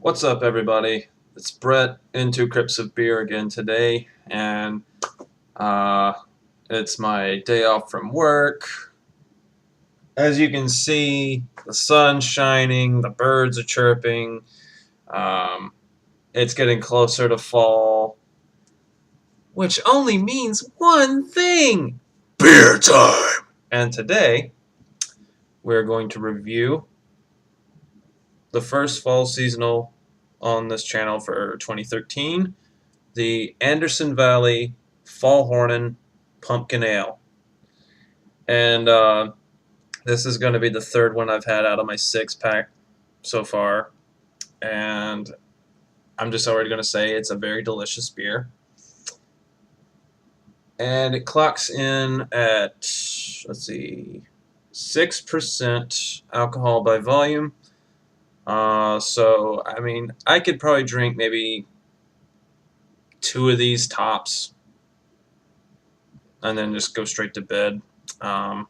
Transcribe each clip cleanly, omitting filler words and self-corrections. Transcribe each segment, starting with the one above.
What's up, everybody? It's Brett into Crips of Beer again today, and uh, it's my day off from work. As you can see, the sun's shining, the birds are chirping. Um, it's getting closer to fall, which only means one thing: beer time. And today, we're going to review the first fall seasonal on this channel for 2013. The Anderson Valley Fall Hornin Pumpkin Ale. And this is going to be the third one I've had out of my 6-pack so far. And I'm just already going to say it's a very delicious beer. And it clocks in at, let's see, 6% alcohol by volume. So, I mean, I could probably drink maybe 2 of these tops and then just go straight to bed. But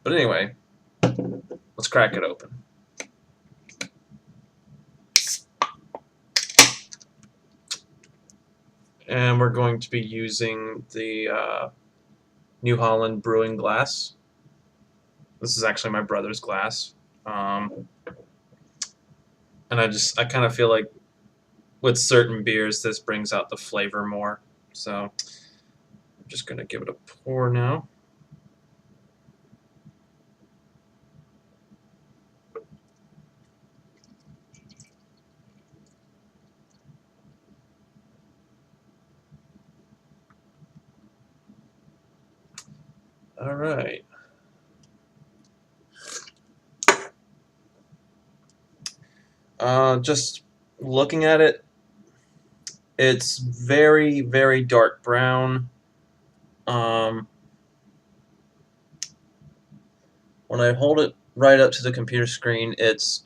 anyway, let's crack it open. And we're going to be using the New Holland brewing glass. This is actually my brother's glass. And I kind of feel like with certain beers, this brings out the flavor more. So I'm just going to give it a pour now. All right. Just looking at it, it's very, very dark brown. When I hold it right up to the computer screen, it's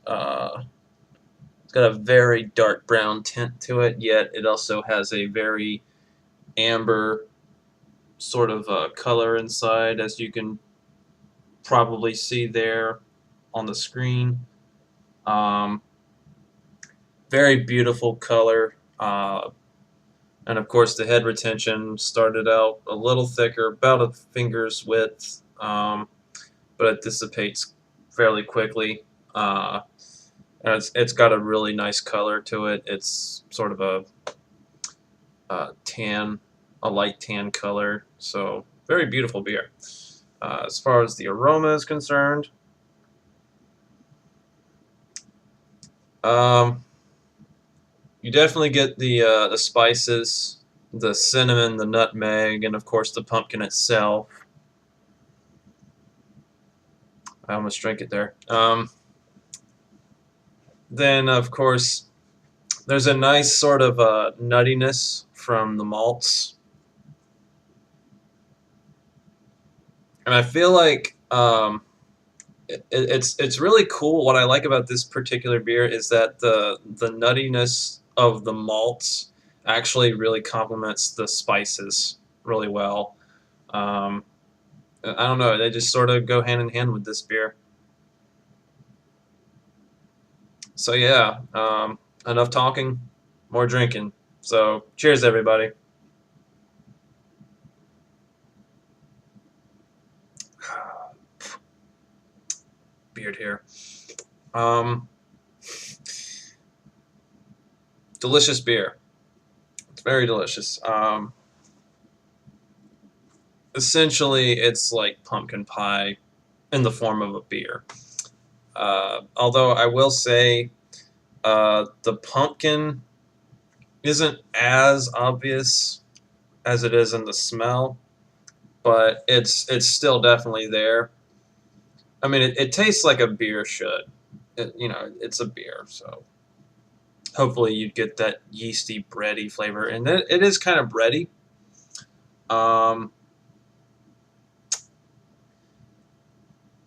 got a very dark brown tint to it. Yet it also has a very amber sort of color inside, as you can probably see there on the screen. Um, Very beautiful color. And of course, the head retention started out a little thicker, about a finger's width, but it dissipates fairly quickly. And it's got a really nice color to it. It's sort of a tan, a light tan color. So very beautiful beer. As far as the aroma is concerned, um, you definitely get the spices, the cinnamon, the nutmeg, and of course the pumpkin itself. I almost drank it there. Then of course there's a nice sort of nuttiness from the malts, and I feel like it's really cool. What I like about this particular beer is that the nuttiness of the malts actually really complements the spices really well. Um, I don't know, they just sort of go hand in hand with this beer. So yeah, enough talking, more drinking. So cheers, everybody. Beard here. Um, Delicious beer. It's very delicious. Essentially, it's like pumpkin pie in the form of a beer. Although I will say the pumpkin isn't as obvious as it is in the smell, but it's still definitely there. I mean, it tastes like a beer should. It's a beer, so hopefully you'd get that yeasty, bready flavor, and it is kind of bready. Um,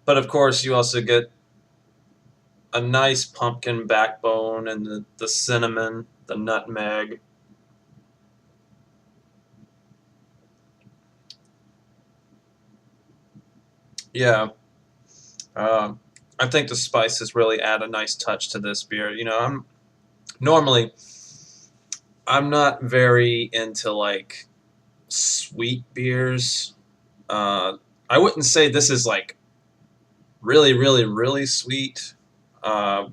but of course, you also get a nice pumpkin backbone and the cinnamon, the nutmeg. Yeah. I think the spices really add a nice touch to this beer. You know, normally I'm not very into like sweet beers. Uh, I wouldn't say this is like really, really, really sweet. Uh,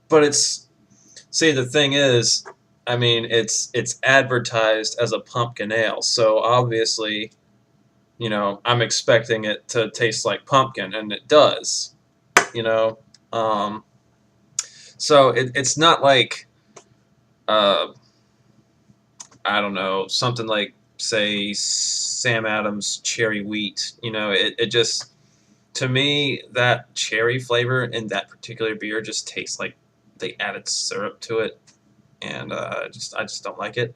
but it's see the thing is, I mean, it's advertised as a pumpkin ale, so obviously, you know, I'm expecting it to taste like pumpkin, and it does. You know, um, so it's not like uh, I don't know, something like say Sam Adams cherry wheat. You know, it just to me that cherry flavor in that particular beer just tastes like they added syrup to it, and I just don't like it.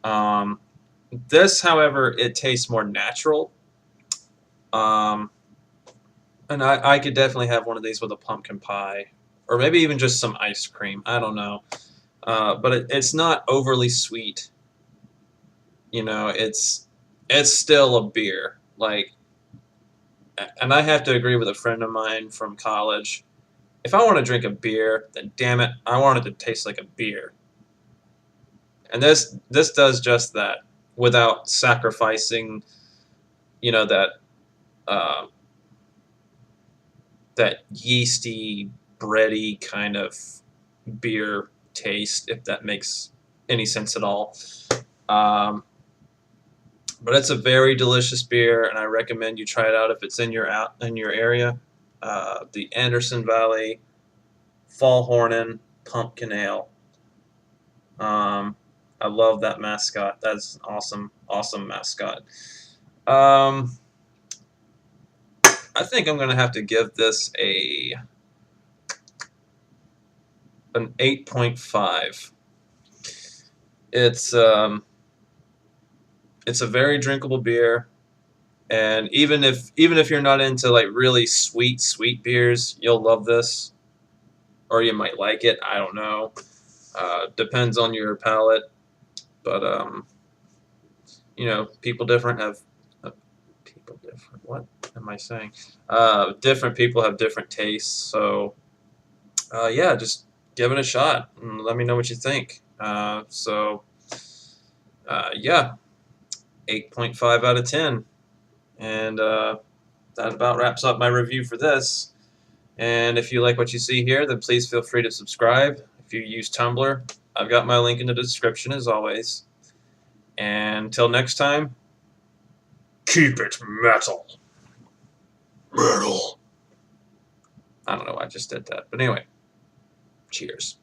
Um, this, however, it tastes more natural. Um, and I could definitely have one of these with a pumpkin pie, or maybe even just some ice cream. I don't know. But it's not overly sweet. You know, it's still a beer. Like, and I have to agree with a friend of mine from college. If I want to drink a beer, then damn it, I want it to taste like a beer. And this does just that without sacrificing, you know, uh, that yeasty, bready kind of beer taste, if that makes any sense at all. Um, but it's a very delicious beer, and I recommend you try it out if it's in your area. The Anderson Valley Fall Hornin Pumpkin Ale. Um, I love that mascot. That's an awesome, awesome mascot. Um, I think I'm gonna have to give this an 8.5. It's um, it's a very drinkable beer, and even if you're not into like really sweet beers, you'll love this, or you might like it. I don't know. Depends on your palate, but you know, people different have people different. What am I saying? Different people have different tastes, so yeah, just give it a shot and let me know what you think. Yeah, 8.5 out of 10. And that about wraps up my review for this. And if you like what you see here, then please feel free to subscribe. If you use Tumblr, I've got my link in the description as always. And until next time, keep it metal. Metal. I don't know why I just did that. But anyway, cheers.